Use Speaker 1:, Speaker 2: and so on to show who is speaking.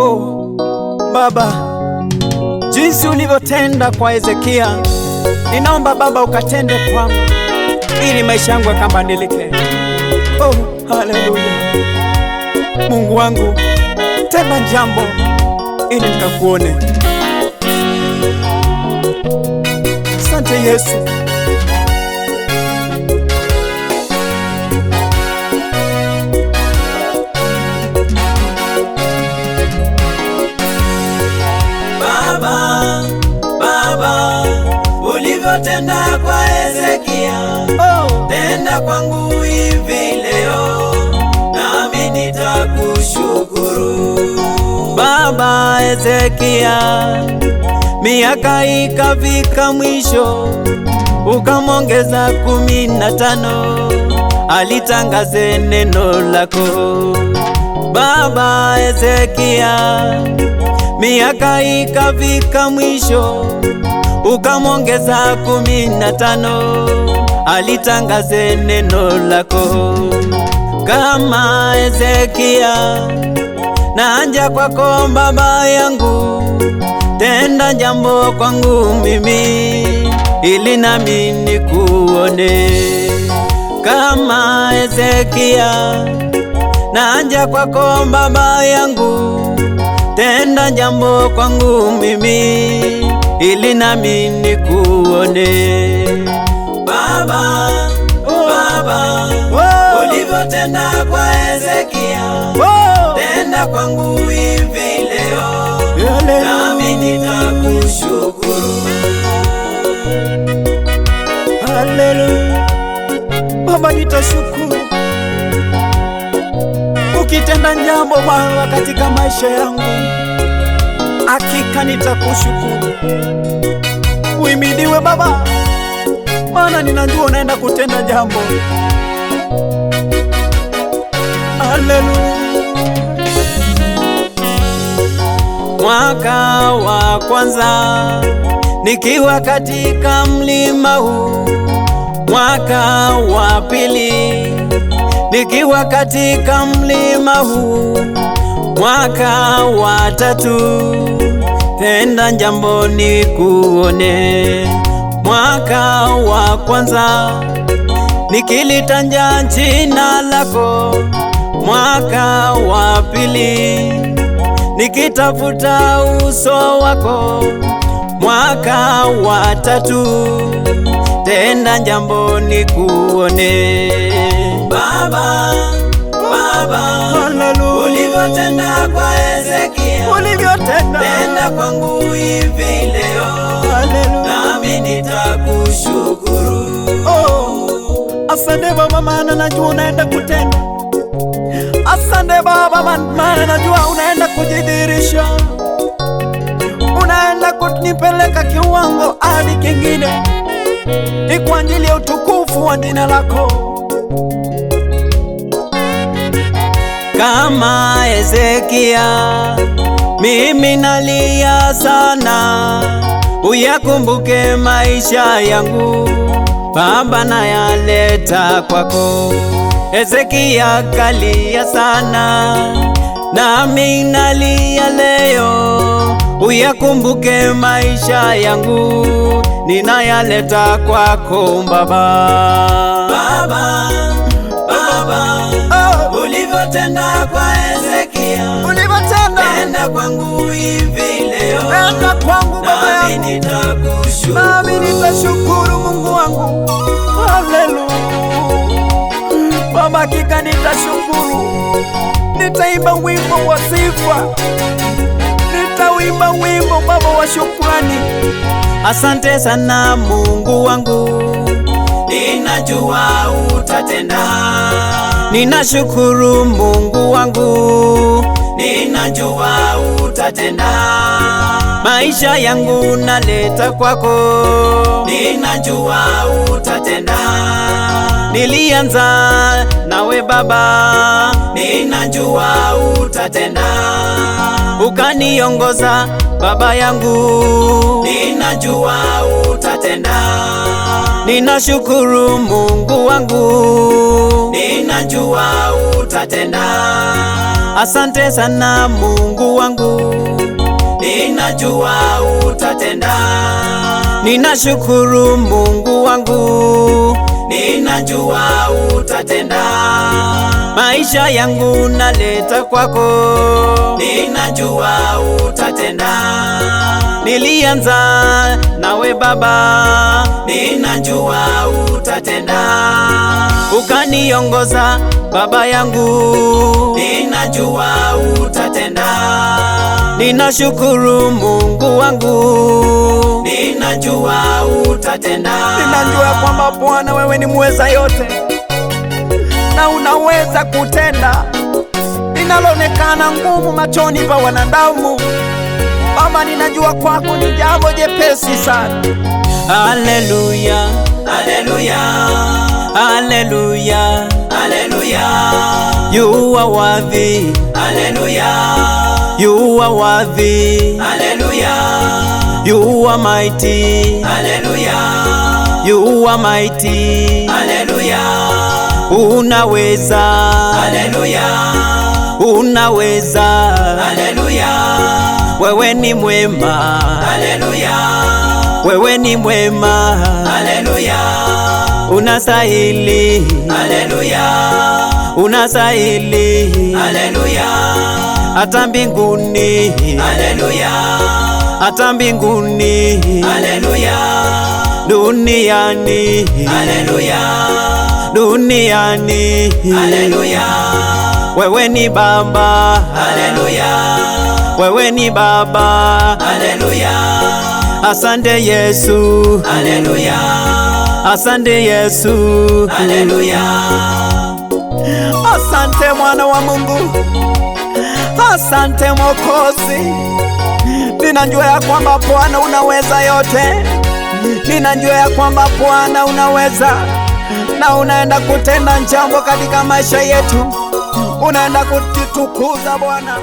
Speaker 1: Oh, Baba, jinsi ulivyotenda kwa Hezekia, ninaomba Baba ukatende kwangu ili maisha yangu yakabadilike. Oh, haleluya. Mungu wangu, tenda jambo ili nikakuone. Asante Yesu.
Speaker 2: Baba, ulivyotenda kwa Hezekia, tenda kwangu hivi leo, nami nitakushukuru.
Speaker 1: Baba, Hezekia miaka ikafika mwisho, ukamwongeza 15 alitangaze neno lako. Baba, Hezekia miaka ikafika mwisho, ukamwongeza 15 alitangaze neno lako. Kama Hezekia naja kwako Baba yangu, tenda jambo kwangu mimi ili nami nikuone. Kama Hezekia naja kwako Baba yangu, tenda jambo kwangu mimi ili nami nikuone.
Speaker 2: Baba, ulivyotenda kwa Hezekia, tenda kwangu hivi leo, nami nitakushukuru.
Speaker 1: Haleluya. Baba, nitashukuru ukitenda jambo Baba katika maisha yangu. Hakika nitakushukuru. Uhimidiwe Baba, maana ninajua unaenda kutenda jambo. Haleluya. Mwaka wa kwanza nikiwa katika mlima huu, mwaka wa pili nikiwa katika mlima huu, mwaka wa tatu tenda jambo nikuone. Mwaka wa kwanza nikilitanja jina lako, mwaka wa pili nikitafuta uso wako, mwaka wa tatu tenda jambo nikuone.
Speaker 2: Baba, ulivyotenda kwa Hezekia, tenda kwangu hivi leo, nami nitakushukuru.
Speaker 1: Asante Baba, maana najua unaenda kutenda. Asante Baba, maana najua unaenda kujidhihirisha, unaenda kunipeleka kiwango hadi kingine, ni kwa ajili ya utukufu wa jina lako. Kama Hezekia mimi nalia sana, uyakumbuke maisha yangu Baba, nayaleta kwako. Hezekia kalia sana, nami nalia leo, uyakumbuke maisha yangu, ninayaleta kwako
Speaker 2: Baba, ulivyotenda kwa Hezekia, tenda kwangu hivi leo, nami
Speaker 1: nitashukuru Mungu wangu. Haleluya. Baba, hakika nitashukuru. Nitaimba wimbo wa sifa, nitawimba wimbo Baba wa shukrani. Asante sana Mungu wangu,
Speaker 2: ninajua utatenda.
Speaker 1: Ninashukuru Mungu wangu,
Speaker 2: ninajua utatenda.
Speaker 1: Maisha yangu naleta kwako,
Speaker 2: ninajua utatenda.
Speaker 1: Nilianza nawe Baba,
Speaker 2: ninajua utatenda.
Speaker 1: Ukaniongoza Baba yangu,
Speaker 2: ninajua utatenda.
Speaker 1: Ninashukuru Mungu wangu,
Speaker 2: ninajua utatenda.
Speaker 1: Asante sana Mungu wangu,
Speaker 2: ninajua utatenda.
Speaker 1: ninashukuru Mungu wangu,
Speaker 2: Ninajua utatenda.
Speaker 1: maisha yangu naleta kwako,
Speaker 2: Ninajua utatenda.
Speaker 1: nilianza nawe Baba,
Speaker 2: Ninajua utatenda.
Speaker 1: ukaniongoza Baba yangu,
Speaker 2: Ninajua utatenda.
Speaker 1: ninashukuru Mungu wangu,
Speaker 2: Ninajua utatenda.
Speaker 1: ninajua kwamba Bwana wewe ni muweza yote na unaweza kutenda linaloonekana ngumu machoni pa wanadamu. Baba, ninajua kwako ni jambo jepesi sana. Haleluya,
Speaker 2: Haleluya.
Speaker 1: haleluya,
Speaker 2: Haleluya.
Speaker 1: you are worthy,
Speaker 2: Haleluya.
Speaker 1: you are worthy,
Speaker 2: Haleluya.
Speaker 1: you are mighty,
Speaker 2: Haleluya.
Speaker 1: you are mighty,
Speaker 2: Haleluya.
Speaker 1: unaweza,
Speaker 2: Haleluya.
Speaker 1: unaweza,
Speaker 2: Haleluya.
Speaker 1: wewe ni mwema,
Speaker 2: Haleluya.
Speaker 1: wewe ni mwema,
Speaker 2: Haleluya.
Speaker 1: unastahili,
Speaker 2: Haleluya.
Speaker 1: unastahili,
Speaker 2: Haleluya.
Speaker 1: hata mbinguni,
Speaker 2: Haleluya.
Speaker 1: hata mbinguni,
Speaker 2: Haleluya.
Speaker 1: duniani,
Speaker 2: Haleluya.
Speaker 1: duniani,
Speaker 2: Haleluya.
Speaker 1: wewe ni Baba,
Speaker 2: Haleluya.
Speaker 1: wewe ni Baba.
Speaker 2: Haleluya.
Speaker 1: Asante Yesu,
Speaker 2: Haleluya.
Speaker 1: asante Yesu,
Speaker 2: Haleluya.
Speaker 1: asante mwana wa Mungu, asante Mwokozi. Ninajua ya kwamba Bwana unaweza yote, ninajua ya kwamba Bwana unaweza na unaenda kutenda jambo katika maisha yetu, unaenda kutitukuza Bwana.